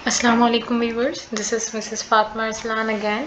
Assalamu alaikum viewers, this is Mrs. Fatma Arslan again.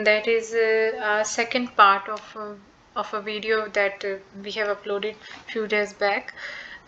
that is second part of a video that we have uploaded few days back,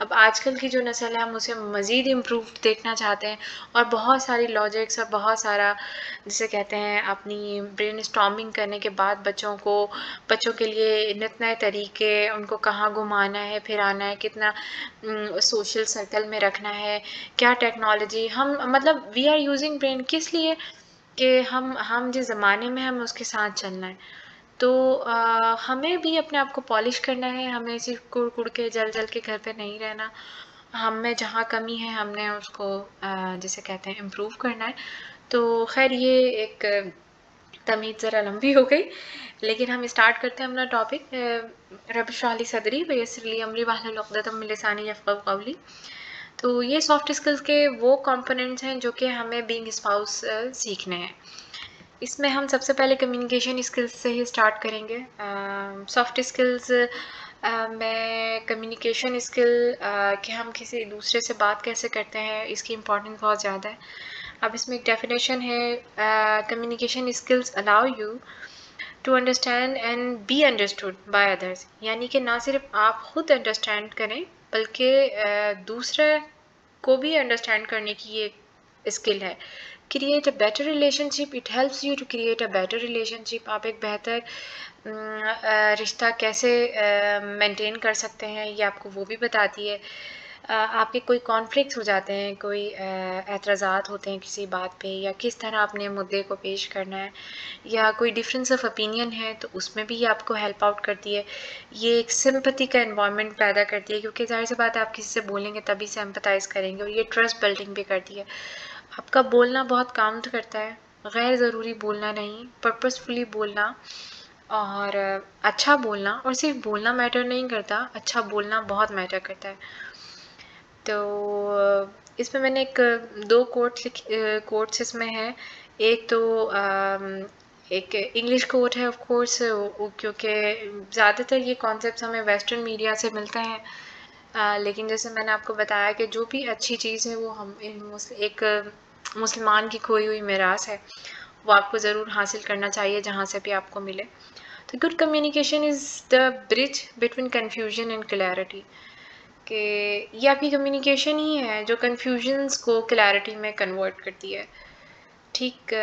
اب آج کل کی جو نسل ہے ہم اسے مزید امپروو دیکھنا چاہتے ہیں، اور بہت ساری لاجکس اور بہت سارا جسے کہتے ہیں اپنی برین اسٹارمنگ کرنے کے بعد بچوں کے لیے نت نئے طریقے، ان کو کہاں گھمانا ہے پھرانا ہے، کتنا سوشل سرکل میں رکھنا ہے، کیا ٹیکنالوجی ہم مطلب وی آر یوزنگ برین کس لیے کہ ہم جس زمانے میں ہمیں اس کے ساتھ چلنا ہے. تو ہمیں بھی اپنے آپ کو پالش کرنا ہے، ہمیں صرف کڑ کے جل کے گھر پہ نہیں رہنا. ہم میں جہاں کمی ہے ہم نے اس کو جسے کہتے ہیں امپروو کرنا ہے. تو خیر یہ ایک تمہید ذرا لمبی ہو گئی، لیکن ہم اسٹارٹ کرتے ہیں اپنا ٹاپک. رب اشرح لی صدری ویسر لی امری واحلل عقدۃ من لسانی یفقہوا قولی. تو یہ سافٹ اسکلز کے وہ کمپوننٹس ہیں جو کہ ہمیں بینگ اسپاؤس سیکھنے ہیں. اس میں ہم سب سے پہلے کمیونیکیشن اسکلز سے ہی اسٹارٹ کریں گے. سافٹ اسکلز میں کمیونیکیشن اسکل کہ ہم کسی دوسرے سے بات کیسے کرتے ہیں اس کی امپورٹنس بہت زیادہ ہے. اب اس میں ایک ڈیفینیشن ہے، communication skills allow you to understand and be understood by others. یعنی کہ نہ صرف آپ خود انڈرسٹینڈ کریں بلکہ دوسرے کو بھی انڈرسٹینڈ کرنے کی یہ اسکل ہے. Create a better relationship, it helps you to create a better relationship. آپ ایک بہتر رشتہ کیسے مینٹین کر سکتے ہیں یہ آپ کو وہ بھی بتاتی ہے. آپ کے کوئی کانفلکٹس ہو جاتے ہیں، کوئی اعتراضات ہوتے ہیں کسی بات پہ، یا کس طرح اپنے مدعے کو پیش کرنا ہے، یا کوئی ڈفرینس آف اوپینین ہے تو اس میں بھی یہ آپ کو ہیلپ آؤٹ کرتی ہے. یہ ایک سمپتھی کا انوائرمنٹ پیدا کرتی ہے، کیونکہ ظاہر سی بات ہے آپ کسی سے بولیں گے تبھی سمپتھائز کریں گے، اور یہ ٹرسٹ بلڈنگ بھی کرتی ہے. آپ کا بولنا بہت کاؤنٹ کرتا ہے، غیر ضروری بولنا نہیں، پرپسفلی بولنا اور اچھا بولنا. اور صرف بولنا میٹر نہیں کرتا، اچھا بولنا بہت میٹر کرتا ہے. تو اس میں نے دو کوٹس اس میں ہیں. ایک تو ایک انگلش کوٹ ہے آف کورس، کیونکہ زیادہ تر یہ کانسیپٹس ہمیں ویسٹرن میڈیا سے ملتے ہیں. لیکن جیسے میں نے آپ کو بتایا کہ جو بھی اچھی چیز ہے وہ ہم ایک مسلمان کی کھوئی ہوئی میراث ہے، وہ آپ کو ضرور حاصل کرنا چاہیے جہاں سے بھی آپ کو ملے. تو good communication is the bridge between confusion and clarity. کہ یہ آپ کی کمیونیکیشن ہی ہے جو کنفیوژنس کو کلیئرٹی میں کنورٹ کرتی ہے. ٹھیک،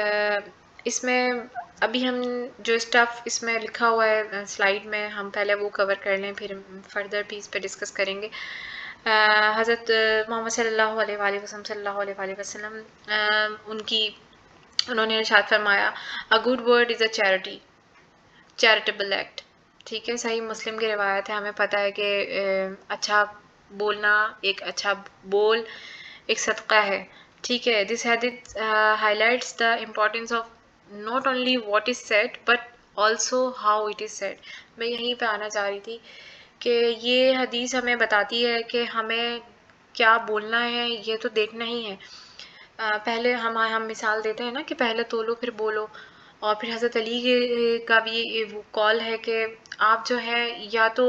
اس میں ابھی ہم جو اسٹف اس میں لکھا ہوا ہے سلائیڈ میں، ہم پہلے وہ کور کر لیں پھر فردر بھی اس پہ ڈسکس کریں گے. حضرت محمد صلی اللہ علیہ وآلہ وسلم انہوں نے ارشاد فرمایا a good word is a charitable act. ٹھیک ہے، صحیح مسلم کی روایت ہے، ہمیں پتہ ہے کہ اچھا بولنا، ایک اچھا بول ایک صدقہ ہے. ٹھیک ہے، this hadith highlights the importance of not only what is said but also how it is said. میں یہیں پہ آنا چاہ رہی تھی کہ یہ حدیث ہمیں بتاتی ہے کہ ہمیں کیا بولنا ہے یہ تو دیکھنا ہی ہے. پہلے ہم مثال دیتے ہیں نا کہ پہلے تولو پھر بولو. اور پھر حضرت علی کا بھی وہ کال ہے کہ آپ جو ہے یا تو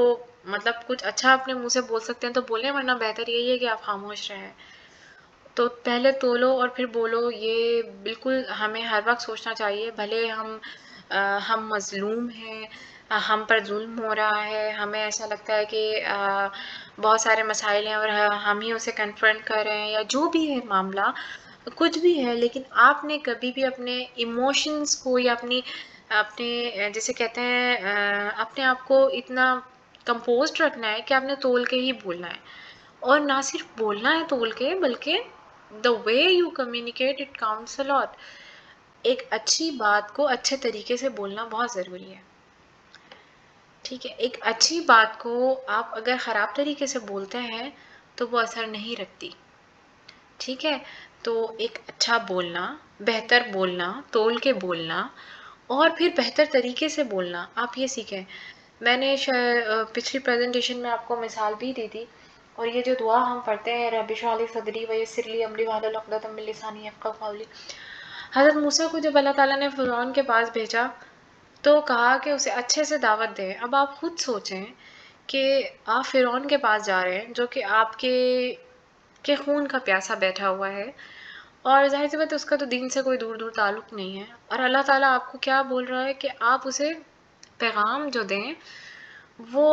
مطلب کچھ اچھا اپنے منہ سے بول سکتے ہیں تو بولیں، ورنہ بہتر یہی ہے کہ آپ خاموش رہیں. تو پہلے تولو اور پھر بولو، یہ بالکل ہمیں ہر وقت سوچنا چاہیے. بھلے ہم مظلوم ہیں، ہم پر ظلم ہو رہا ہے، ہمیں ایسا لگتا ہے کہ بہت سارے مسائل ہیں اور ہم ہی اسے کنفرنٹ کر رہے ہیں، یا جو بھی ہے معاملہ کچھ بھی ہے، لیکن آپ نے کبھی بھی اپنے ایموشنز کو یا اپنے جسے کہتے ہیں اپنے آپ کو اتنا کمپوزڈ رکھنا ہے کہ آپ نے تول کے ہی بولنا ہے. اور نہ صرف بولنا ہے تول کے، بلکہ the way you communicate it counts a lot. ایک اچھی بات کو اچھے طریقے سے بولنا بہت ضروری ہے. ٹھیک ہے، ایک اچھی بات کو آپ اگر خراب طریقے سے بولتے ہیں تو وہ اثر نہیں رکھتی. ٹھیک ہے، تو ایک اچھا بولنا، بہتر بولنا، تول کے بولنا، اور پھر بہتر طریقے سے بولنا آپ یہ سیکھیں. میں نے پچھلی پریزنٹیشن میں آپ کو مثال بھی دی تھی. اور یہ جو دعا ہم پڑھتے ہیں رب اشرح لی صدری ویسر لی امری واحلل عقدۃ من لسانی یفقہوا قولی، حضرت موسیٰ کو جب اللہ تعالیٰ نے فرعون کے پاس بھیجا تو کہا کہ اسے اچھے سے دعوت دیں. اب آپ خود سوچیں کہ آپ فرعون کے پاس جا رہے ہیں جو کہ آپ کے خون کا پیاسا بیٹھا ہوا ہے، اور ظاہر سی بات ہے اس کا تو دین سے کوئی دور تعلق نہیں ہے. اور اللہ تعالیٰ آپ کو کیا بول رہا ہے کہ آپ اسے پیغام جو دیں وہ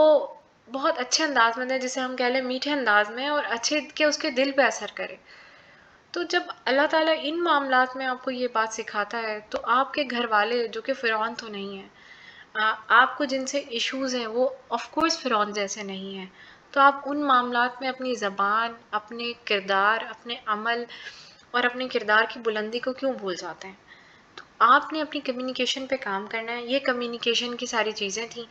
بہت اچھے انداز میں دیں، جسے ہم کہہ لیں میٹھے انداز میں، اور اچھے کہ اس کے دل پہ اثر کرے. تو جب اللہ تعالیٰ ان معاملات میں آپ کو یہ بات سکھاتا ہے، تو آپ کے گھر والے جو کہ فرعون تو نہیں ہیں، آپ کو جن سے ایشوز ہیں وہ آف کورس فرعون جیسے نہیں ہیں، تو آپ ان معاملات میں اپنی زبان، اپنے کردار، اپنے عمل اور اپنے کردار کی بلندی کو کیوں بھول جاتے ہیں؟ تو آپ نے اپنی کمیونیکیشن پہ کام کرنا ہے. یہ کمیونیکیشن کی ساری چیزیں تھیں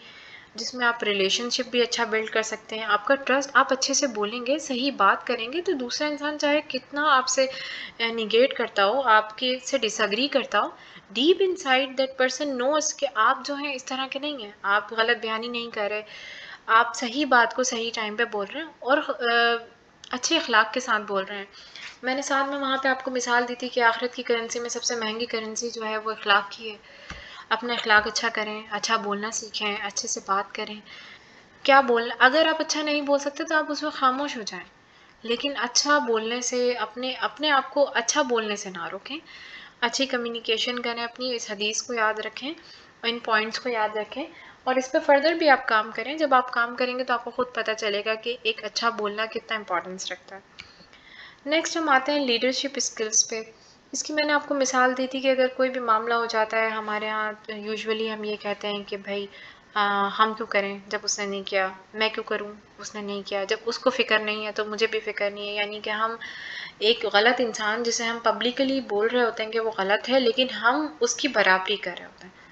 جس میں آپ ریلیشن شپ بھی اچھا بلڈ کر سکتے ہیں. آپ کا ٹرسٹ، آپ اچھے سے بولیں گے، صحیح بات کریں گے، تو دوسرا انسان چاہے کتنا آپ سے نیگیٹ کرتا ہو، آپ کے سے ڈس ایگری کرتا ہو، deep inside that person knows کہ آپ جو ہیں اس طرح کے نہیں ہیں، آپ غلط بیانی نہیں کر رہے، آپ صحیح بات کو صحیح ٹائم پہ بول رہے ہیں اور اچھے اخلاق کے ساتھ بول رہے ہیں. میں نے ساتھ میں وہاں پہ آپ کو مثال دی تھی کہ آخرت کی کرنسی میں سب سے مہنگی کرنسی جو ہے وہ اخلاق کی ہے. اپنا اخلاق اچھا کریں، اچھا بولنا سیکھیں، اچھے سے بات کریں. کیا بولنا، اگر آپ اچھا نہیں بول سکتے تو آپ اس وقت خاموش ہو جائیں، لیکن اچھا بولنے سے اپنے آپ کو اچھا بولنے سے نہ روکیں. اچھی کمیونیکیشن کریں، اپنی اس حدیث کو یاد رکھیں، ان پوائنٹس کو یاد رکھیں، اور اس پہ فردر بھی آپ کام کریں. جب آپ کام کریں گے تو آپ کو خود پتہ چلے گا کہ ایک اچھا بولنا کتنا امپورٹنس رکھتا ہے. نیکسٹ ہم آتے ہیں لیڈرشپ اسکلس پہ. اس کی میں نے آپ کو مثال دی تھی کہ اگر کوئی بھی معاملہ ہو جاتا ہے ہمارے ہاں، یوزولی ہم یہ کہتے ہیں کہ بھائی ہم کیوں کریں جب اس نے نہیں کیا، میں کیوں کروں اس نے نہیں کیا، جب اس کو فکر نہیں ہے تو مجھے بھی فکر نہیں ہے. یعنی کہ ہم ایک غلط انسان جسے ہم پبلکلی بول رہے ہوتے ہیں کہ وہ غلط ہے، لیکن ہم اس کی برابری کر رہے ہوتے ہیں.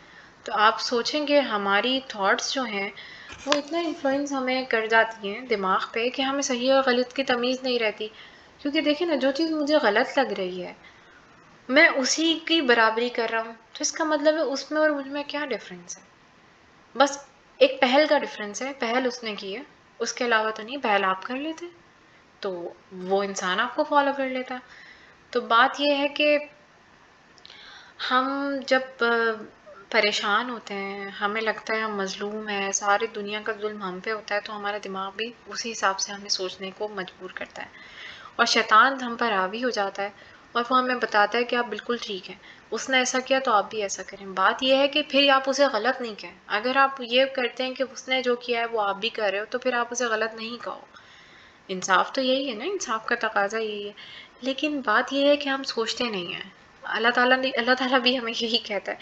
تو آپ سوچیں کہ ہماری تھاٹس جو ہیں وہ اتنا انفلوئنس ہمیں کر جاتی ہیں دماغ پہ کہ ہمیں صحیح اور غلط کی تمیز نہیں رہتی. کیونکہ دیکھیں نا، جو چیز مجھے غلط لگ رہی ہے میں اسی کی برابری کر رہا ہوں، تو اس کا مطلب ہے اس میں اور مجھ میں کیا ڈفرینس ہے؟ بس ایک پہل کا ڈفرینس ہے، پہل اس نے کی ہے، اس کے علاوہ تو نہیں. پہل آپ کر لیتے تو وہ انسان آپ کو فالو کر لیتا. تو بات یہ ہے کہ ہم جب پریشان ہوتے ہیں، ہمیں لگتا ہے ہم مظلوم ہیں، ساری دنیا کا ظلم ہم پہ ہوتا ہے، تو ہمارا دماغ بھی اسی حساب سے ہمیں سوچنے کو مجبور کرتا ہے، اور شیطان ہم پر حاوی ہو جاتا ہے اور وہ ہمیں بتاتا ہے کہ آپ بالکل ٹھیک ہیں، اس نے ایسا کیا تو آپ بھی ایسا کریں. بات یہ ہے کہ پھر آپ اسے غلط نہیں کہیں. اگر آپ یہ کرتے ہیں کہ اس نے جو کیا ہے وہ آپ بھی کر رہے ہو، تو پھر آپ اسے غلط نہیں کہو. انصاف تو یہی ہے نا، انصاف کا تقاضا یہی ہے. لیکن بات یہ ہے کہ ہم سوچتے نہیں ہیں. اللہ تعالیٰ بھی ہمیں یہی کہتا ہے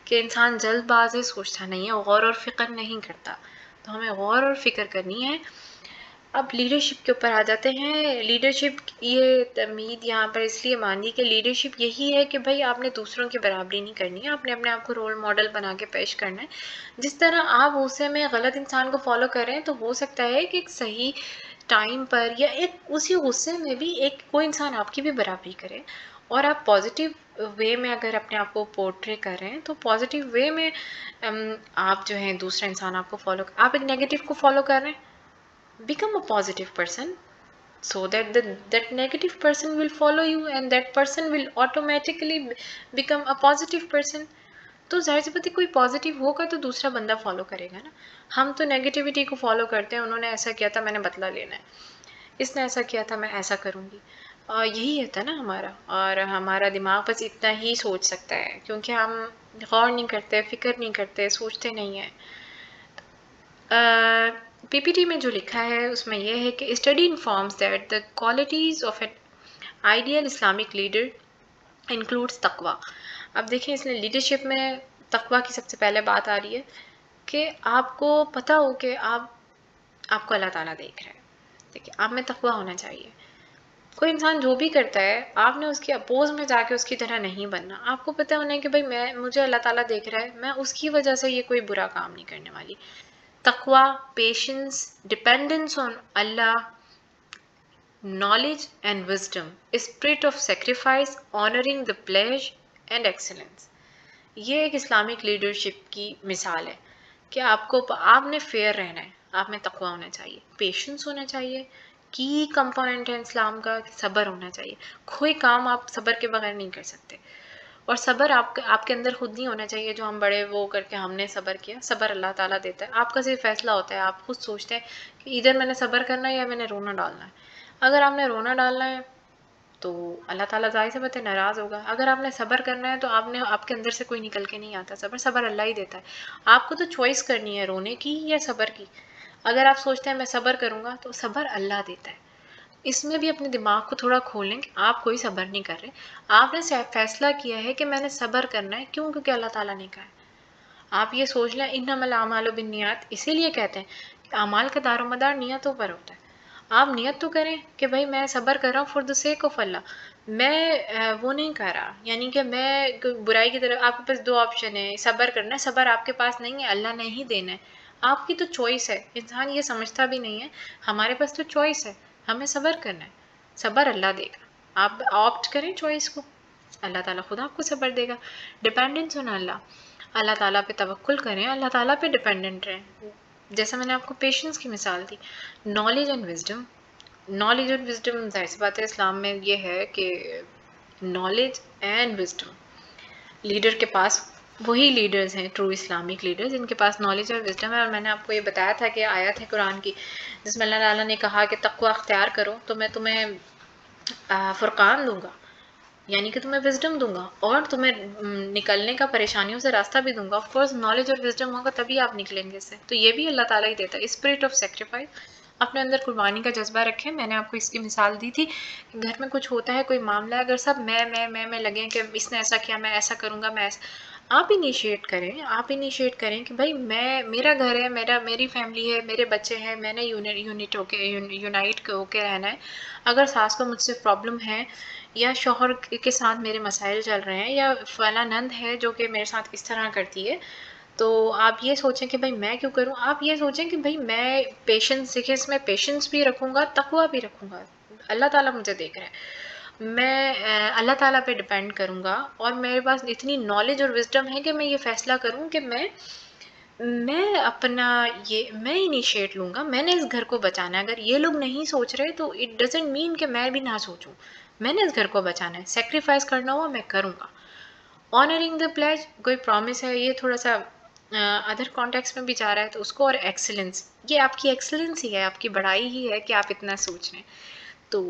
کہ انسان جلد باز ہے، سوچتا نہیں ہے، غور اور فکر نہیں کرتا. تو ہمیں غور اور فکر کرنی ہے. اب لیڈرشپ کے اوپر آ جاتے ہیں. لیڈرشپ، یہ تمہید یہاں پر اس لیے مانی کہ لیڈرشپ یہی ہے کہ بھائی آپ نے دوسروں کی برابری نہیں کرنی ہے، آپ نے اپنے آپ کو رول ماڈل بنا کے پیش کرنا ہے. جس طرح آپ غصے میں غلط انسان کو فالو کر رہے ہیں، تو ہو سکتا ہے کہ ایک صحیح ٹائم پر یا ایک اسی غصے میں بھی ایک کوئی انسان آپ کی بھی برابری کرے، اور آپ پازیٹیو وے میں اگر اپنے آپ کو پورٹری کر رہے ہیں تو پازیٹیو وے میں آپ جو ہیں دوسرا انسان آپ کو فالو، آپ ایک نیگیٹو کو فالو کر رہے ہیں، become a positive person so that that negative person will follow you and that person will automatically become a positive person. تو ظاہر سی بات ہے کوئی پازیٹیو ہوگا تو دوسرا بندہ فالو کرے گا نا. ہم تو نیگیٹیوٹی کو فالو کرتے ہیں، انہوں نے ایسا کیا تھا میں نے بدلہ لینا ہے، اس نے ایسا کیا تھا میں ایسا کروں گی. یہی ہے نا ہمارا، اور ہمارا دماغ بس اتنا ہی سوچ سکتا ہے کیونکہ ہم غور نہیں کرتے، فکر نہیں کرتے، سوچتے نہیں ہیں. پی پی ٹی میں جو لکھا ہے اس میں یہ ہے کہ study informs that the qualities of an ideal Islamic leader includes تقوی. اب دیکھیں اس میں لیڈرشپ میں تقوی کی سب سے پہلے بات آ رہی ہے کہ آپ کو پتہ ہو کہ آپ کو اللہ تعالیٰ دیکھ رہا ہے. دیکھیں آپ میں تقوی ہونا چاہیے. کوئی انسان جو بھی کرتا ہے آپ نے اس کے اپوز میں جا کے اس کی طرح نہیں بننا. آپ کو پتہ ہونا ہے کہ بھائی مجھے اللہ تعالیٰ دیکھ رہا ہے، میں اس کی وجہ سے یہ کوئی برا کام نہیں کرنے والی. تقوی، patience, dependence on Allah, knowledge and wisdom, a spirit of sacrifice, honoring the pledge and excellence. یہ ایک اسلامک لیڈرشپ کی مثال ہے کہ آپ نے فیئر رہنا ہے، آپ میں تقوی ہونا چاہیے، پیشنس ہونا چاہیے. کی کمپوننٹ ہے اسلام کا صبر ہونا چاہیے. کوئی کام آپ صبر کے بغیر نہیں کر سکتے، اور صبر آپ کے اندر خود نہیں ہونا چاہیے جو ہم بڑے وہ کر کے ہم نے صبر کیا. صبر اللہ تعالیٰ دیتا ہے، آپ کا صرف فیصلہ ہوتا ہے. آپ خود سوچتے ہیں کہ ادھر میں نے صبر کرنا ہے یا میں نے رونا ڈالنا ہے. اگر آپ نے رونا ڈالنا ہے تو اللہ تعالیٰ ظاہر سی بات ہے ناراض ہوگا. اگر آپ نے صبر کرنا ہے تو آپ کے اندر سے کوئی نکل کے نہیں آتا. صبر اللہ ہی دیتا ہے. آپ کو تو چوائس کرنی ہے رونے کی یا صبر کی. اگر آپ سوچتے ہیں میں صبر کروں گا تو صبر اللہ دیتا ہے. اس میں بھی اپنے دماغ کو تھوڑا کھولیں کہ آپ کوئی صبر نہیں کر رہے. آپ نے فیصلہ کیا ہے کہ میں نے صبر کرنا ہے. کیوں؟ کیونکہ اللہ تعالیٰ نے کہا ہے. آپ یہ سوچ لیں انما الاعمال بالنیات، اسی لیے کہتے ہیں کہ اعمال کا دار و مدار نیتوں پر ہوتا ہے. آپ نیت تو کریں کہ بھائی میں صبر کر رہا ہوں فار دا سیک آف اللہ. میں وہ نہیں کر رہا، یعنی کہ میں برائی کی طرف. آپ کے پاس دو آپشن ہے، صبر کرنا ہے، صبر آپ کے پاس نہیں ہے، اللہ نے ہی دینا ہے. آپ کی تو چوائس ہے. انسان یہ سمجھتا بھی نہیں ہے. ہمارے پاس تو چوائس ہے، ہمیں صبر کرنا ہے. صبر اللہ دے گا. آپ آپٹ کریں چوائس کو، اللہ تعالیٰ خود آپ کو صبر دے گا. ڈپینڈنس ہونا اللہ تعالیٰ پہ توکل کریں، اللہ تعالیٰ پہ ڈپینڈنٹ رہیں. جیسا میں نے آپ کو پیشنس کی مثال دی. نالج اینڈ وزڈم، نالج اور وزڈم ظاہر سی بات ہے اسلام میں یہ ہے کہ نالج اینڈ وزڈم لیڈر کے پاس، وہی لیڈرز ہیں ٹرو اسلامک لیڈرز جن کے پاس نالج اور وزڈم ہے. اور میں نے آپ کو یہ بتایا تھا کہ آیت ہے قرآن کی جس میں اللہ تعالیٰ نے کہا کہ تقوی اختیار کرو تو میں تمہیں فرقان دوں گا، یعنی کہ تمہیں وزڈم دوں گا اور تمہیں نکلنے کا پریشانیوں سے راستہ بھی دوں گا. آف کورس نالج اور وزڈم ہوگا تبھی آپ نکلیں گے اس سے. تو یہ بھی اللہ تعالیٰ ہی دیتا ہے. اسپرٹ آف سیکریفائس، اپنے اندر قربانی کا جذبہ رکھیں. میں نے آپ کو اس کی مثال دی تھی کہ گھر میں کچھ ہوتا ہے، کوئی معاملہ ہے، اگر سب میں لگیں کہ اس نے ایسا کیا میں ایسا کروں گا، میں ایسا، آپ انیشیٹ کریں. آپ انیشیٹ کریں کہ بھائی میرا گھر ہے، میری فیملی ہے، میرے بچے ہیں، میں نے یونائٹ ہو کے رہنا ہے. اگر ساس کو مجھ سے پرابلم ہے یا شوہر کے ساتھ میرے مسائل چل رہے ہیں یا فلاں نند ہے جو کہ میرے ساتھ اس طرح کرتی ہے، تو آپ یہ سوچیں کہ بھائی میں کیوں کروں. آپ یہ سوچیں کہ بھائی میں پیشنس سیکھیں، اس میں پیشنس بھی رکھوں گا، تقوی بھی رکھوں گا. اللہ تعالیٰ مجھے دیکھ رہا ہے، میں اللہ تعالیٰ پہ ڈپینڈ کروں گا اور میرے پاس اتنی نالج اور وزڈم ہے کہ میں یہ فیصلہ کروں کہ میں اپنا میں انیشیٹ لوں گا. میں نے اس گھر کو بچانا ہے. اگر یہ لوگ نہیں سوچ رہے تو اٹ ڈزنٹ مین کہ میں بھی نہ سوچوں. میں نے اس گھر کو بچانا ہے، سیکریفائس کرنا ہوا میں کروں گا. آنرنگ دا پلیج کوئی پرومس ہے، یہ تھوڑا سا ادر کانٹیکس میں بھی جا رہا ہے تو اس کو. اور ایکسلنس، یہ آپ کی ایکسلنس ہی ہے، آپ کی بڑائی ہی ہے کہ آپ اتنا سوچ رہے ہیں. تو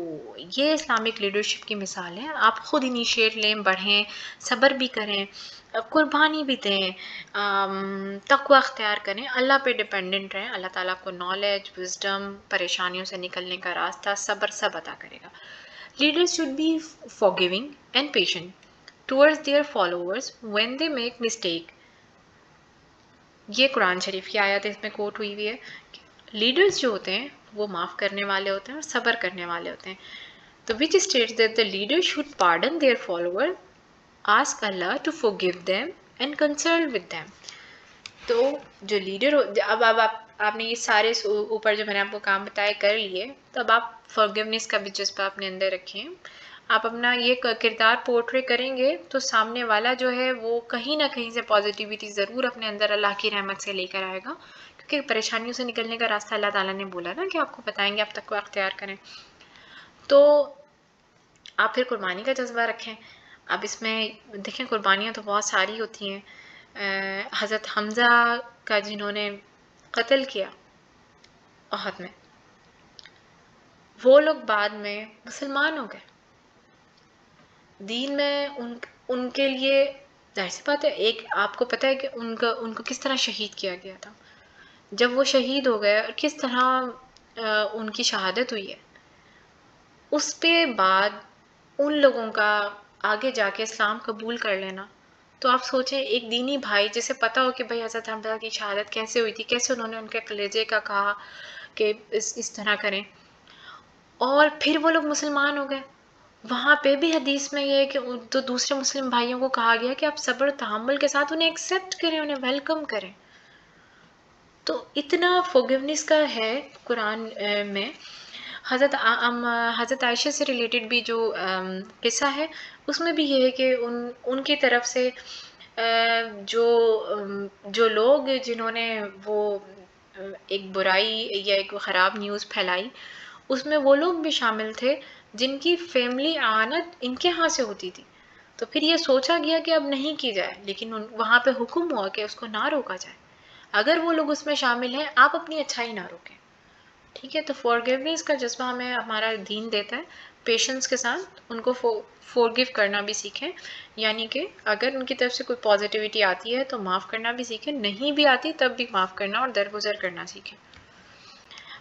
یہ اسلامک لیڈرشپ کی مثال ہے. آپ خود انیشیٹ لیں، بڑھیں، صبر بھی کریں، قربانی بھی دیں، تقوی اختیار کریں، اللہ پہ ڈپینڈنٹ رہیں. اللہ تعالیٰ کو نالج، وزڈم، پریشانیوں سے نکلنے کا راستہ، صبر سب عطا کرے گا. Leaders should be forgiving and patient towards their followers when they make mistake. یہ قرآن شریف کی آیت اس میں کوٹ ہوئی ہے کہ لیڈرز جو ہوتے ہیں وہ معاف کرنے والے ہوتے ہیں اور صبر کرنے والے ہوتے ہیں. تو which states that the leader should pardon their followers, ask Allah to forgive them and consult with them. تو جو لیڈر اب آپ نے یہ سارے اوپر جو میں نے آپ کو کام بتائے کر لیے، تو اب آپ فارگیونیس کا بھی جذبہ اپنے اندر رکھیں. آپ اپنا یہ کردار پورٹرے کریں گے تو سامنے والا جو ہے وہ کہیں نہ کہیں سے پازیٹیوٹی ضرور اپنے اندر اللہ کی رحمت سے لے کر آئے گا، کیونکہ پریشانیوں سے نکلنے کا راستہ اللہ تعالیٰ نے بولا نا کہ آپ کو بتائیں گے، آپ تقوی اختیار کریں. تو آپ پھر قربانی کا جذبہ رکھیں. اب اس میں دیکھیں قربانیاں تو بہت ساری ہوتی ہیں. حضرت حمزہ کا جنہوں نے قتل کیا احد میں، وہ لوگ بعد میں مسلمان ہو گئے. دین میں ان کے لیے ظاہر سی بات ہے، ایک آپ کو پتہ ہے کہ ان کو کس طرح شہید کیا گیا تھا. جب وہ شہید ہو گئے اور کس طرح ان کی شہادت ہوئی ہے، اس پہ بعد ان لوگوں کا آگے جا کے اسلام قبول کر لینا. تو آپ سوچیں ایک دینی بھائی جسے پتا ہو کہ بھائی حضرت حمزہ کی شہادت کیسے ہوئی تھی، کیسے انہوں نے ان کے کلیجے کا کہا کہ اس طرح کریں، اور پھر وہ لوگ مسلمان ہو گئے. وہاں پہ بھی حدیث میں یہ ہے کہ تو دوسرے مسلم بھائیوں کو کہا گیا کہ آپ صبر و تحمل کے ساتھ انہیں ایکسیپٹ کریں، انہیں ویلکم کریں. تو اتنا فورگیونیس کا ہے قرآن میں. حضرت عائشہ سے ریلیٹڈ بھی جو قصہ ہے اس میں بھی یہ ہے کہ ان کی طرف سے جو لوگ جنہوں نے وہ ایک برائی یا ایک خراب نیوز پھیلائی، اس میں وہ لوگ بھی شامل تھے جن کی فیملی اعانت ان کے ہاں سے ہوتی تھی. تو پھر یہ سوچا گیا کہ اب نہیں کی جائے، لیکن وہاں پہ حکم ہوا کہ اس کو نہ روکا جائے. اگر وہ لوگ اس میں شامل ہیں، آپ اپنی اچھائی نہ روکیں. ٹھیک ہے، تو فورگیونیس کا جذبہ ہمیں ہمارا دین دیتا ہے. پیشنس کے ساتھ ان کو فورگیو کرنا بھی سیکھیں، یعنی کہ اگر ان کی طرف سے کوئی پازیٹیوٹی آتی ہے تو معاف کرنا بھی سیکھیں، نہیں بھی آتی تب بھی معاف کرنا اور درگزر کرنا سیکھیں.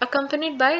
accompanied by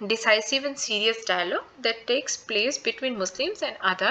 decisive and serious dialogue that takes place between Muslims and other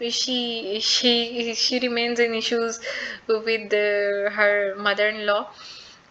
she remains in issues with her mother-in-law.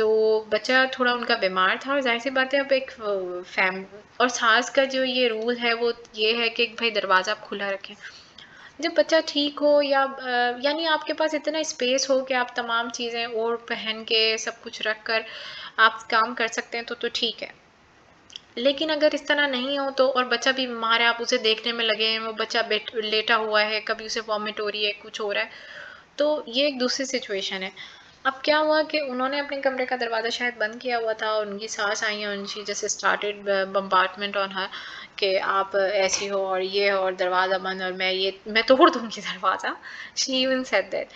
تو بچہ تھوڑا ان کا بیمار تھا، اور ظاہر سی بات ہے اب ایک اور ساس کا جو یہ رول ہے وہ یہ ہے کہ بھائی دروازہ آپ کھلا رکھیں جب بچہ ٹھیک ہو، یا یعنی آپ کے پاس اتنا اسپیس ہو کہ آپ تمام چیزیں اور پہن کے سب کچھ رکھ کر آپ کام کر سکتے ہیں تو ٹھیک ہے. لیکن اگر اس طرح نہیں ہو تو، اور بچہ بھی بیمار ہے، آپ اسے دیکھنے میں لگے ہیں، وہ بچہ لیٹا ہوا ہے، کبھی اسے وامٹ ہو رہی ہے، کچھ ہو رہا ہے، تو یہ ایک دوسری سچویشن ہے. اب کیا ہوا کہ انہوں نے اپنے کمرے کا دروازہ شاید بند کیا ہوا تھا، اور ان کی ساس آئی ہیں، ان شی جیسے اسٹارٹیڈ بمبارٹمنٹ آن ہر کہ آپ ایسی ہو اور یہ ہو اور دروازہ بند، اور میں توڑ دوں گی دروازہ. شی ایون سیڈ دیٹ.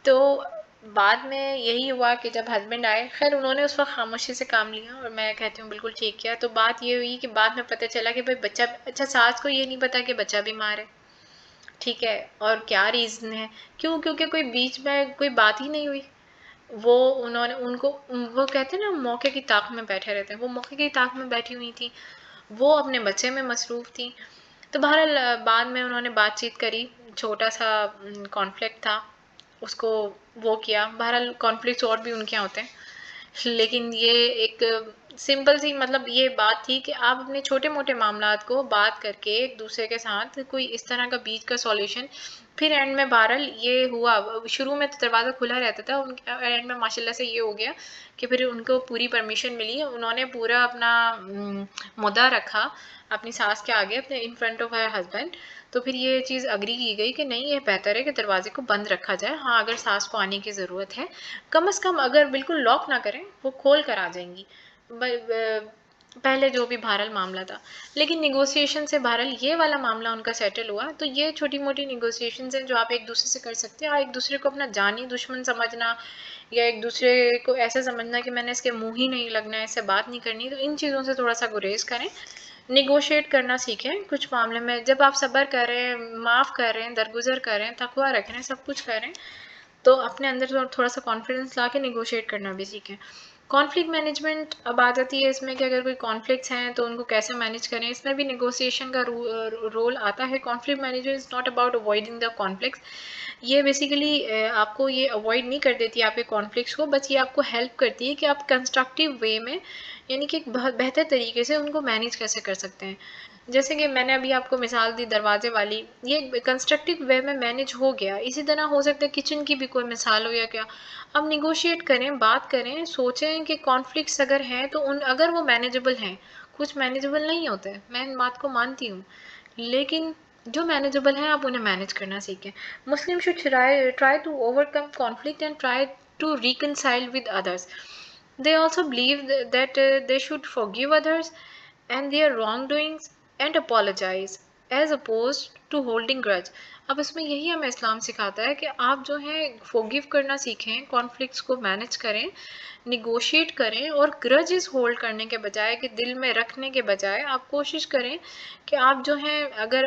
تو بعد میں یہی ہوا کہ جب ہسبینڈ آئے، خیر انہوں نے اس وقت خاموشی سے کام لیا، اور میں کہتی ہوں بالکل ٹھیک کیا. تو بات یہ ہوئی کہ بعد میں پتہ چلا کہ بھائی بچہ، اچھا ساس کو یہ نہیں پتا کہ بچہ بیمار ہے، ٹھیک ہے، اور کیا ریزن ہے، کیونکہ کوئی بیچ میں کوئی بات ہی نہیں ہوئی. وہ انہوں نے ان کو، وہ کہتے ہیں نا موقع کی طاق میں بیٹھے رہتے ہیں، وہ موقع کی طاق میں بیٹھی ہوئی تھی، وہ اپنے بچے میں مصروف تھی. تو بہرحال بعد میں انہوں نے بات چیت کری، چھوٹا سا کانفلکٹ تھا، اس کو وہ کیا. بہرحال کانفلکٹس اور بھی ان کے ہوتے ہیں، لیکن یہ ایک سمپل سی مطلب یہ بات تھی کہ آپ اپنے چھوٹے موٹے معاملات کو بات کر کے ایک دوسرے کے ساتھ کوئی اس طرح کا بیچ کا سولیوشن. پھر اینڈ میں بہرحال یہ ہوا، شروع میں تو دروازہ کھلا رہتا تھا، اینڈ میں ماشاء اللہ سے یہ ہو گیا کہ پھر ان کو پوری پرمیشن ملی، انہوں نے پورا اپنا مدعا رکھا اپنی ساس کے آگے، اپنے in front of her husband. تو پھر یہ چیز اگری کی گئی کہ نہیں، یہ بہتر ہے کہ دروازے کو بند رکھا جائے. ہاں اگر ساس کو آنے کی ضرورت ہے، کم از کم اگر بالکل لاک نہ کریں، وہ کھول کر آ جائیں گی. پہلے جو بھی بہرحال معاملہ تھا، لیکن نیگوسیشن سے بہرحال یہ والا معاملہ ان کا سیٹل ہوا. تو یہ چھوٹی موٹی نیگوسیشنز ہیں جو آپ ایک دوسرے سے کر سکتے ہیں. اور ایک دوسرے کو اپنا جانی دشمن سمجھنا، یا ایک دوسرے کو ایسا سمجھنا کہ میں نے اس کے منہ ہی نہیں لگنا ہے، اس سے بات نہیں کرنی، تو ان چیزوں سے تھوڑا سا گریز کریں. نیگوشیٹ کرنا سیکھیں کچھ معاملے میں. جب آپ صبر کر رہے ہیں، معاف کر رہے ہیں، درگزر کر رہے ہیں، تقویٰ رکھ رہے ہیں، سب کچھ کر رہے ہیں، تو اپنے اندر تھوڑا سا کانفیڈنس لا کے نیگوشیٹ کرنا بھی سیکھیں. کانفلکٹ مینجمنٹ اب آ جاتی ہے اس میں کہ اگر کوئی کانفلکٹس ہیں تو ان کو کیسے مینیج کریں. اس میں بھی نیگوسیشن کا رول آتا ہے. Conflict management is not about avoiding the conflicts. یہ بیسیکلی آپ کو یہ اوائڈ نہیں کر دیتی آپ کے کانفلکٹس کو، بس یہ آپ کو ہیلپ کرتی ہے کہ آپ کنسٹرکٹیو وے میں، یعنی کہ ایک بہت بہتر طریقے سے ان کو مینیج کیسے کر سکتے ہیں. جیسے کہ میں نے ابھی آپ کو مثال دی دروازے والی، یہ کنسٹرکٹیو وے میں مینیج ہو گیا. اسی طرح ہو سکتا ہے کچن کی بھی کوئی مثال ہو یا کیا. اب نیگوشیٹ کریں، بات کریں، سوچیں کہ کانفلکٹس اگر ہیں تو اگر وہ مینیجبل ہیں. کچھ مینیجبل نہیں ہوتے، میں ان بات کو مانتی ہوں، لیکن جو مینیجبل ہیں آپ انہیں مینیج کرنا سیکھیں. مسلم should try to overcome conflict and try to reconcile with others. They also believe that they should forgive others and their wrongdoings and apologize as opposed to holding grudge. اب اس میں یہی ہمیں اسلام سکھاتا ہے کہ آپ جو ہے forgive کرنا سیکھیں، کانفلکٹس کو مینیج کریں، نیگوشیٹ کریں، اور گرجز ہولڈ کرنے کے بجائے، کہ دل میں رکھنے کے بجائے آپ کوشش کریں کہ آپ جو ہیں اگر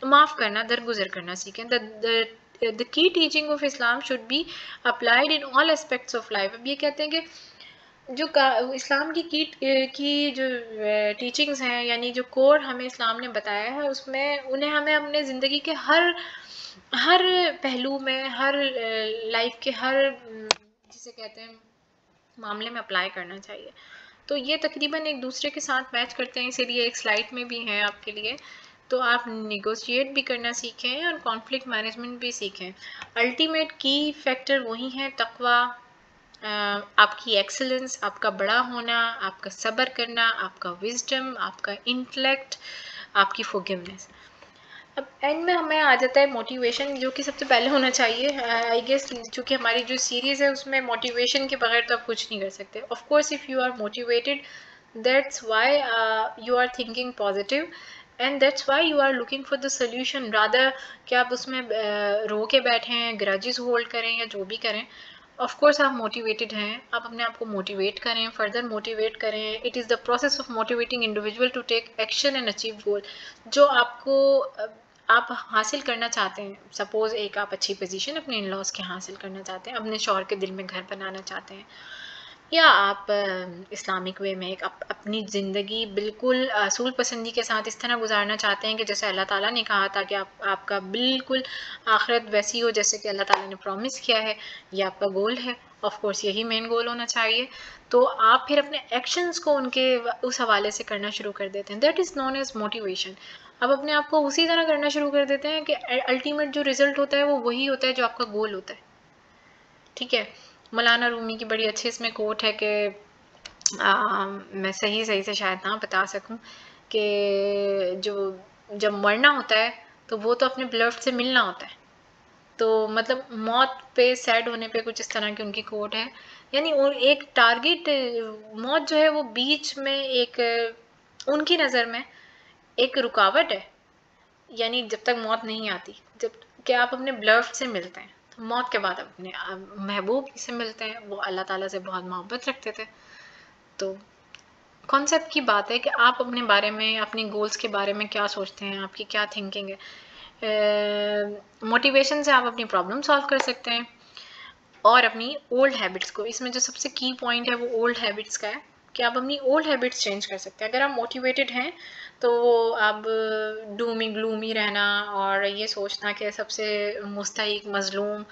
معاف کرنا، درگزر کرنا سیکھیں. The key teaching of Islam should be applied in all aspects of life. اب یہ کہتے ہیں کہ جو اسلام کی جو ٹیچنگز ہیں، یعنی جو کور ہمیں اسلام نے بتایا ہے، اس میں انہیں ہمیں اپنے زندگی کے ہر پہلو میں، ہر لائف کے ہر جسے کہتے ہیں معاملے میں اپلائی کرنا چاہیے. تو یہ تقریباً ایک دوسرے کے ساتھ میچ کرتے ہیں، اسی لیے ایک سلائڈ میں بھی ہیں آپ کے لیے. تو آپ نیگوشیٹ بھی کرنا سیکھیں اور کانفلکٹ مینجمنٹ بھی سیکھیں. الٹیمیٹ کی فیکٹر وہی ہیں تقویٰ، آپ کی ایکسلنس، آپ کا بڑا ہونا، آپ کا صبر کرنا، آپ کا وزڈم، آپ کا انٹلیکٹ، آپ کی فورگیونیس. اب اینڈ میں ہمیں آ جاتا ہے موٹیویشن، جو کہ سب سے پہلے ہونا چاہیے. آئی گیس چونکہ ہماری جو سیریز ہے اس میں موٹیویشن کے بغیر تو آپ کچھ نہیں کر سکتے. Of course if you are motivated, that's why you are thinking positive, and that's why you are looking for the solution rather کہ آپ اس میں رو کے بیٹھیں، گراجز ہولڈ کریں یا جو بھی کریں. آف کورس آپ موٹیویٹیڈ ہیں، آپ اپنے آپ کو موٹیویٹ کریں، فردر موٹیویٹ کریں. It is the process of motivating individual to take action and achieve goal. جو آپ کو آپ حاصل کرنا چاہتے ہیں، سپوز ایک آپ اچھی پوزیشن اپنے ان لاز کے حاصل کرنا چاہتے ہیں، اپنے شوہر کے دل میں گھر بنانا چاہتے ہیں، یا آپ اسلامک وے میں ایک اپنی زندگی بالکل اصول پسندی کے ساتھ اس طرح گزارنا چاہتے ہیں کہ جیسے اللہ تعالیٰ نے کہا تھا کہ آپ کا بالکل آخرت ویسی ہو جیسے کہ اللہ تعالیٰ نے پرومس کیا ہے، یہ آپ کا گول ہے. آف کورس یہی مین گول ہونا چاہیے. تو آپ پھر اپنے ایکشنز کو ان کے اس حوالے سے کرنا شروع کر دیتے ہیں. That is known as motivation. آپ اپنے آپ کو اسی طرح کرنا شروع کر دیتے ہیں کہ الٹیمیٹ جو ریزلٹ ہوتا ہے وہ وہی ہوتا ہے جو آپ کا گول ہوتا ہے. ٹھیک ہے. مولانا رومی کی بڑی اچھی اس میں کوٹ ہے کہ میں صحیح سے شاید نہ بتا سکوں کہ جب مرنا ہوتا ہے تو وہ تو اپنے بلفڈ سے ملنا ہوتا ہے. تو مطلب موت پہ سیڈ ہونے پہ کچھ اس طرح کی ان کی کوٹ ہے. یعنی ایک ٹارگیٹ موت جو ہے وہ بیچ میں ایک ان کی نظر میں ایک رکاوٹ ہے. یعنی جب تک موت نہیں آتی جب کہ آپ اپنے بلفڈ سے ملتے ہیں تو موت کے بعد اپنے محبوب سے ملتے ہیں. وہ اللہ تعالیٰ سے بہت محبت رکھتے تھے. تو کانسیپٹ کی بات ہے کہ آپ اپنے بارے میں اپنی گولز کے بارے میں کیا سوچتے ہیں, آپ کی کیا تھنکنگ ہے. موٹیویشن سے آپ اپنی پرابلم سالو کر سکتے ہیں اور اپنی اولڈ ہیبٹس کو, اس میں جو سب سے کی پوائنٹ ہے وہ اولڈ ہیبٹس کا ہے کہ آپ اپنی اولڈ ہیبٹس چینج کر سکتے ہیں. اگر آپ موٹیویٹڈ ہیں تو اب ڈومی گلومی رہنا اور یہ سوچنا کہ سب سے مستحق مظلوم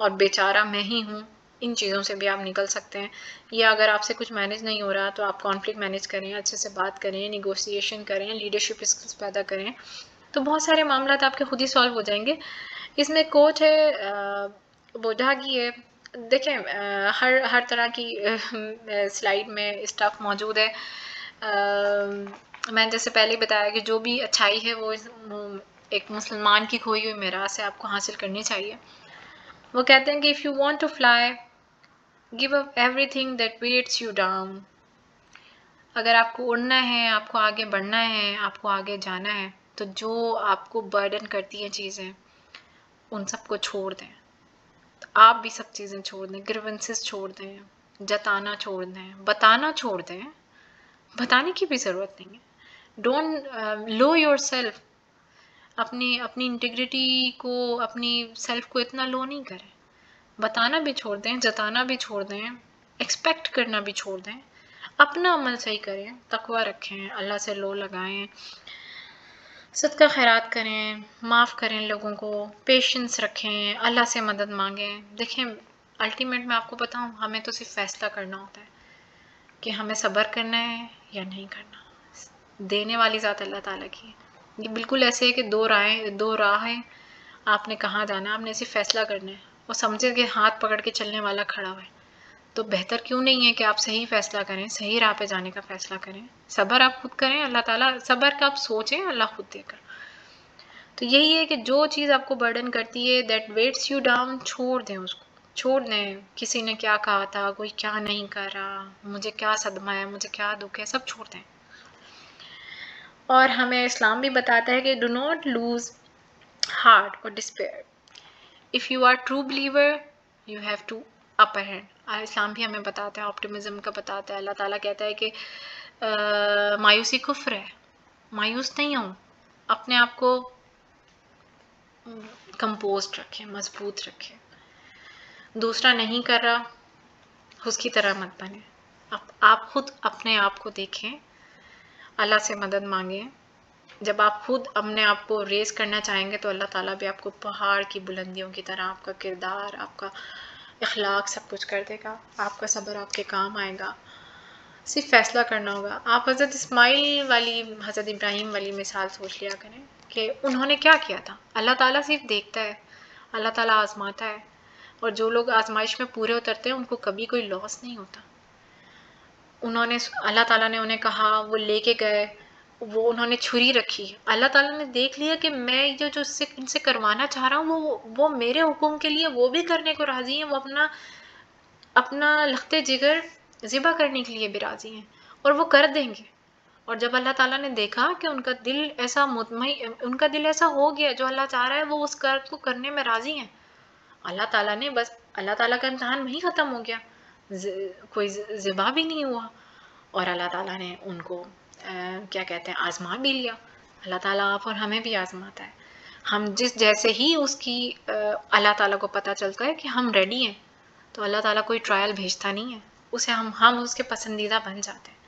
اور بیچارہ میں ہی ہوں, ان چیزوں سے بھی آپ نکل سکتے ہیں. یا اگر آپ سے کچھ مینیج نہیں ہو رہا تو آپ کانفلکٹ مینیج کریں, اچھے سے بات کریں, نیگوسیشن کریں, لیڈرشپ اسکلس پیدا کریں, تو بہت سارے معاملات آپ کے خود ہی سالو ہو جائیں گے. اس میں کوچ ہے بودھا کی ہے. دیکھیں ہر طرح کی سلائیڈ میں اسٹاف موجود ہے. میں جیسے پہلے بتایا کہ جو بھی اچھائی ہے وہ ایک مسلمان کی کھوئی ہوئی میراث ہے, آپ کو حاصل کرنی چاہیے. وہ کہتے ہیں کہ if you want to fly, give up everything that weights you down. اگر آپ کو اڑنا ہے, آپ کو آگے بڑھنا ہے, آپ کو آگے جانا ہے, تو جو آپ کو برڈن کرتی ہیں چیزیں ان سب کو چھوڑ دیں. تو آپ بھی سب چیزیں چھوڑ دیں, گریونسز چھوڑ دیں, جتانا چھوڑ دیں, بتانا چھوڑ دیں. بتانے کی بھی ضرورت نہیں ہے. Don't love your self. اپنی انٹیگریٹی کو, اپنی سیلف کو اتنا لو نہیں کریں. بتانا بھی چھوڑ دیں, جتانا بھی چھوڑ دیں, ایکسپیکٹ کرنا بھی چھوڑ دیں. اپنا عمل صحیح کریں, تقوی رکھیں, اللہ سے لو لگائیں, صدقہ خیرات کریں, معاف کریں لوگوں کو, پیشنس رکھیں, اللہ سے مدد مانگیں. دیکھیں الٹیمیٹ میں آپ کو بتاؤں, ہمیں تو صرف فیصلہ کرنا ہوتا ہے کہ ہمیں صبر کرنا ہے یا نہیں کرنا. دینے والی ذات اللہ تعالیٰ کی ہے. یہ بالکل ایسے ہے کہ دو راہ ہیں, آپ نے کہاں جانا ہے, آپ نے صرف فیصلہ کرنا ہے. اور سمجھے کہ ہاتھ پکڑ کے چلنے والا کھڑا ہوا ہے, تو بہتر کیوں نہیں ہے کہ آپ صحیح فیصلہ کریں, صحیح راہ پہ جانے کا فیصلہ کریں. صبر آپ خود کریں, اللہ تعالیٰ صبر کا آپ سوچیں, اللہ خود دے کر. تو یہی ہے کہ جو چیز آپ کو برڈن کرتی ہے, دیٹ ویٹس یو ڈاؤن, چھوڑ دیں اس کو, چھوڑ دیں. کسی نے کیا کہا تھا, کوئی کیا نہیں کر رہا, مجھے کیا صدمہ ہے, مجھے کیا دکھ ہے, سب چھوڑ دیں. اور ہمیں اسلام بھی بتاتا ہے کہ ڈو ناٹ لوز ہارٹ اور despair. If you are true believer you have to upper hand. اسلام بھی ہمیں بتاتا ہے, آپٹیمزم کا بتاتا ہے. اللہ تعالیٰ کہتا ہے کہ مایوسی کفر ہے, مایوس نہیں ہوں, اپنے آپ کو کمپوزڈ رکھیں, مضبوط رکھیں. دوسرا نہیں کر رہا اس کی طرح مت بنے. آپ خود اپنے آپ کو دیکھیں, اللہ سے مدد مانگیں. جب آپ خود اپنے آپ کو ریز کرنا چاہیں گے تو اللہ تعالیٰ بھی آپ کو پہاڑ کی بلندیوں کی طرح آپ کا کردار, آپ کا اخلاق سب کچھ کر دے گا. آپ کا صبر آپ کے کام آئے گا. صرف فیصلہ کرنا ہوگا. آپ حضرت اسماعیل والی, حضرت ابراہیم والی مثال سوچ لیا کریں کہ انہوں نے کیا کیا تھا. اللہ تعالیٰ صرف دیکھتا ہے, اللہ تعالیٰ آزماتا ہے, اور جو لوگ آزمائش میں پورے اترتے ہیں ان کو کبھی کوئی لاس نہیں ہوتا. انہوں نے, اللہ تعالیٰ نے انہیں کہا, وہ لے کے گئے, وہ انہوں نے چھری رکھی. اللہ تعالیٰ نے دیکھ لیا کہ میں جو ان سے کروانا چاہ رہا ہوں وہ میرے حکم کے لیے وہ بھی کرنے کو راضی ہیں, وہ اپنا لخت جگر ذبح کرنے کے لیے بھی راضی ہیں, اور وہ کر دیں گے. اور جب اللہ تعالیٰ نے دیکھا کہ ان کا دل ایسا مطمئن, ان کا دل ایسا ہو گیا, جو اللہ چاہ رہا ہے وہ اس کار کو کرنے میں راضی ہیں, اللہ تعالیٰ نے بس, اللہ تعالیٰ کا امتحان وہیں ختم ہو گیا, کوئی ذبح بھی نہیں ہوا, اور اللہ تعالیٰ نے ان کو کیا کہتے ہیں آزما بھی لیا. اللہ تعالیٰ آپ اور ہمیں بھی آزماتا ہے. ہم جیسے ہی اس کی اللہ تعالیٰ کو پتہ چلتا ہے کہ ہم ریڈی ہیں, تو اللہ تعالیٰ کوئی ٹرائل بھیجتا نہیں ہے, اسے ہم اس کے پسندیدہ بن جاتے ہیں.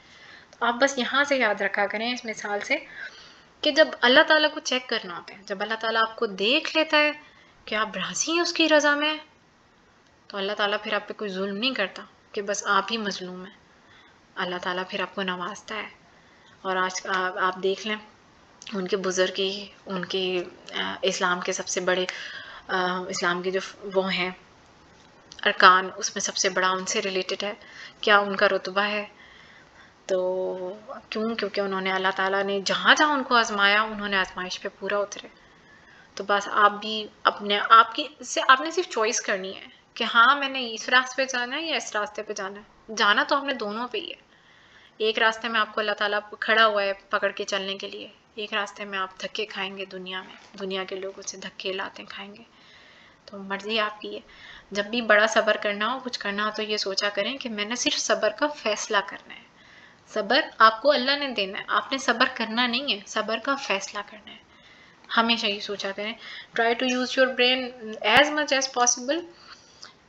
تو آپ بس یہاں سے یاد رکھا کریں اس مثال سے کہ جب اللہ تعالیٰ کو چیک کرنا ہوتا ہے, جب اللہ تعالیٰ آپ کو دیکھ لیتا ہے کہ آپ راضی ہیں اس کی رضا میں, تو اللہ تعالیٰ پھر آپ پہ کوئی ظلم نہیں کرتا کہ بس آپ ہی مظلوم ہیں. اللہ تعالیٰ پھر آپ کو نوازتا ہے. اور آج آپ دیکھ لیں ان کے بزرگ ہی ان کی اسلام کے سب سے بڑے اسلام کے جو وہ ہیں ارکان، اس میں سب سے بڑا ان سے ریلیٹڈ ہے. کیا ان کا رتبہ ہے؟ تو کیونکہ انہوں نے اللہ تعالیٰ نے جہاں جہاں ان کو آزمایا انہوں نے آزمائش پہ پورا اترے. تو بس آپ بھی آپ نے صرف چوائس کرنی ہے کہ ہاں میں نے اس راستے پہ جانا ہے یا اس راستے پہ جانا ہے. جانا تو ہم نے دونوں پہ ہی ہے. ایک راستے میں آپ کو اللہ تعالیٰ کھڑا ہوا ہے پکڑ کے چلنے کے لیے، ایک راستے میں آپ دھکے کھائیں گے، دنیا کے لوگوں سے دھکے لاتے کھائیں گے. تو مرضی آپ کی ہے. جب بھی بڑا صبر کرنا ہو، کچھ کرنا ہو، تو یہ سوچا کریں کہ میں نے صرف صبر کا فیصلہ کرنا ہے. صبر آپ کو اللہ نے دینا ہے، آپ نے صبر کرنا نہیں ہے، صبر کا فیصلہ کرنا ہے. ہمیشہ یہ سوچا کریں. Try to use your brain as much as possible.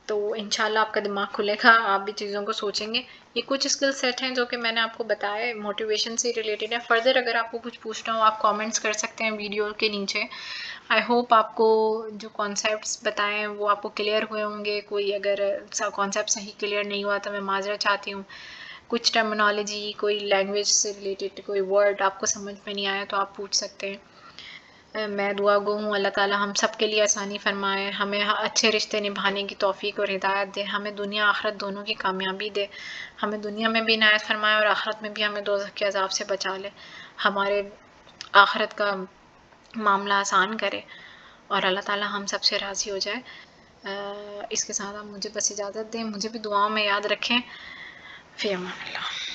تو انشاءاللہ آپ کا دماغ کھلے گا، آپ بھی چیزوں کو سوچیں گے. یہ کچھ اسکل سیٹ ہیں جو کہ میں نے آپ کو بتایا، موٹیویشن سے ریلیٹڈ ہے. فردر اگر آپ کو کچھ پوچھنا ہو آپ کامنٹس کر سکتے ہیں ویڈیو کے نیچے. آئی ہوپ آپ کو جو کانسیپٹس بتائے ہیں وہ آپ کو کلیئر ہوئے ہوں گے. کوئی اگر کانسیپٹ صحیح کلیئر نہیں ہوا تو میں معذرت چاہتی ہوں. کچھ ٹرمنالوجی، کوئی لینگویج سے ریلیٹڈ کوئی ورڈ آپ کو سمجھ میں نہیں آیا تو آپ پوچھ سکتے ہیں. میں دعا گو ہوں اللہ تعالیٰ ہم سب کے لیے آسانی فرمائے، ہمیں اچھے رشتے نبھانے کی توفیق اور ہدایت دے، ہمیں دنیا آخرت دونوں کی کامیابی دے، ہمیں دنیا میں بھی عنایت فرمائے اور آخرت میں بھی ہمیں دوزخ کے عذاب سے بچا لے، ہمارے آخرت کا معاملہ آسان کرے اور اللہ تعالیٰ ہم سب سے راضی ہو جائے. اس کے ساتھ آپ مجھے بس اجازت دیں، مجھے بھی دعاؤں میں یاد رکھیں. فی امان اللہ.